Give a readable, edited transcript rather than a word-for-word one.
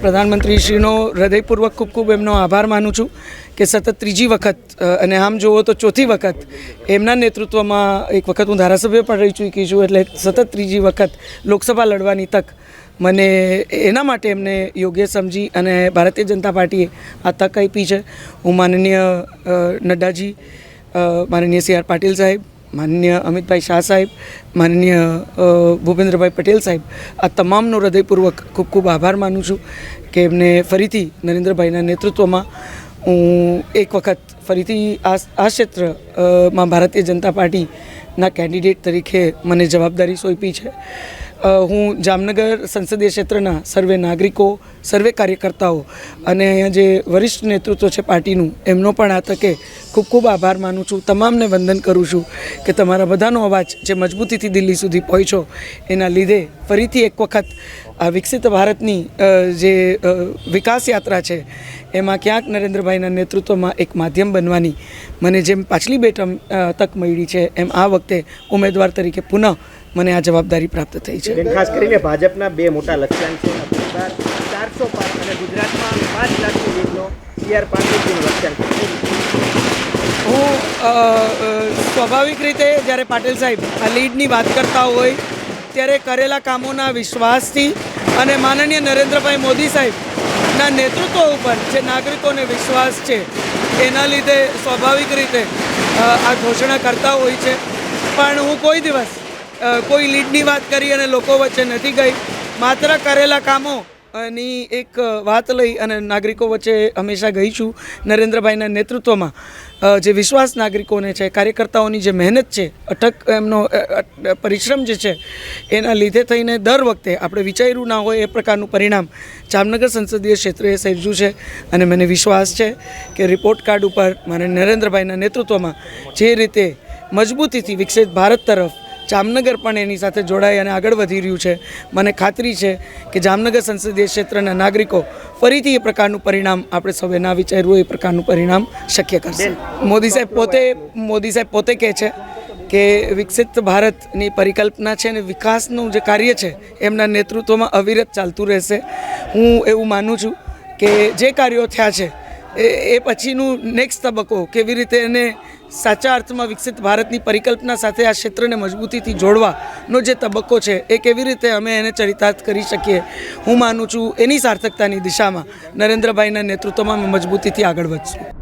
પ્રધાનમંત્રીશ્રીનો હૃદયપૂર્વક ખૂબ ખૂબ એમનો આભાર માનું છું કે સતત ત્રીજી વખત અને આમ જુઓ તો ચોથી વખત એમના નેતૃત્વમાં એક વખત હું ધારાસભ્ય પણ રહી ચૂકી છું, એટલે સતત ત્રીજી વખત લોકસભા લડવાની તક મને એના માટે એમને યોગ્ય સમજી અને ભારતીય જનતા પાર્ટીએ આ તક આપી છે. હું માનનીય નડ્ડાજી, માનનીય સી આર પાટીલ સાહેબ, માનનીય અમિતભાઈ શાહ સાહેબ, માનનીય ભૂપેન્દ્રભાઈ પટેલ સાહેબ, આ તમામનો હૃદયપૂર્વક ખૂબ ખૂબ આભાર માનું છું કે એમને ફરીથી નરેન્દ્રભાઈના નેતૃત્વમાં હું એક વખત ફરીથી આ ક્ષેત્રમાં ભારતીય જનતા પાર્ટીના કેન્ડિડેટ તરીકે મને જવાબદારી સોંપી છે. હું જામનગર સંસદીય ક્ષેત્રના સર્વે નાગરિકો, સર્વે કાર્યકર્તાઓ અને અહીંયા જે વરિષ્ઠ નેતૃત્વ છે પાર્ટીનું, એમનો પણ આ તકે ખૂબ ખૂબ આભાર માનું છું. તમામને વંદન કરું છું કે તમારા બધાનો અવાજ જે મજબૂતીથી દિલ્હી સુધી પહોંચ્યો, એના લીધે ફરીથી એક વખત આ વિકસિત ભારતની જે વિકાસ યાત્રા છે એમાં ક્યાંક નરેન્દ્રભાઈના નેતૃત્વમાં એક માધ્યમ બનવાની મને જેમ પાછલી બે ટર્મ તક મળી છે, એમ આ વખતે ઉમેદવાર તરીકે પુનઃ મને આ જવાબદારી પ્રાપ્ત થઈ છે. ખાસ કરીને ભાજપના બે મોટા લક્ષ્યાંક છે, 400 પાર અને ગુજરાતમાં 5 લાખની લીડનો CR પાટીલજીનું લક્ષ્યાંક. હું સ્વાભાવિક રીતે જ્યારે પાટીલ સાહેબ આ લીડની વાત કરતા હોય ત્યારે કરેલા કામોના વિશ્વાસથી અને માનનીય નરેન્દ્રભાઈ મોદી સાહેબના નેતૃત્વ ઉપર જે નાગરિકોને વિશ્વાસ છે એના લીધે સ્વાભાવિક રીતે આ ઘોષણા કરતા હોય છે. પણ હું કોઈ દિવસ કોઈ લીડની વાત કરી અને લોકો વચ્ચે નથી ગઈ. માત્ર કરેલા કામોની એક વાત લઈ અને નાગરિકો વચ્ચે હંમેશા ગઈ છું. નરેન્દ્રભાઈના નેતૃત્વમાં જે વિશ્વાસ નાગરિકોને છે, કાર્યકર્તાઓની જે મહેનત છે, અટક એમનો પરિશ્રમ જે છે, એના લીધે થઈને દર વખતે આપણે વિચાર્યું ના હોય એ પ્રકારનું પરિણામ જામનગર સંસદીય ક્ષેત્રે સર્જ્યું છે. અને મને વિશ્વાસ છે કે રિપોર્ટ કાર્ડ ઉપર મને નરેન્દ્રભાઈના નેતૃત્વમાં જે રીતે મજબૂતીથી વિકસિત ભારત તરફ જામનગર પણ એની સાથે જોડાઈ અને આગળ વધી રહ્યું છે, મને ખાતરી છે કે જામનગર સંસદીય ક્ષેત્રના નાગરિકો ફરીથી એ પ્રકારનું પરિણામ આપણે સૌએ ના વિચાર્યું એ પ્રકારનું પરિણામ શક્ય કરશે. મોદી સાહેબ પોતે કહે છે કે વિકસિત ભારતની પરિકલ્પના છે અને વિકાસનું જે કાર્ય છે એમના નેતૃત્વમાં અવિરત ચાલતું રહેશે. હું એવું માનું છું કે જે કાર્યો થયા છે એ પછીનું નેક્સ્ટ તબક્કો કેવી રીતે એને સાચા અર્થમાં વિકસિત ભારતની પરિકલ્પના સાથે આ ક્ષેત્રને મજબૂતીથી જોડવાનો જે તબક્કો છે એ કેવી રીતે અમે એને ચરિતાર્થ કરી શકીએ, હું માનું છું એની સાર્થકતાની દિશામાં નરેન્દ્રભાઈના નેતૃત્વમાં અમે મજબૂતીથી આગળ વધશું.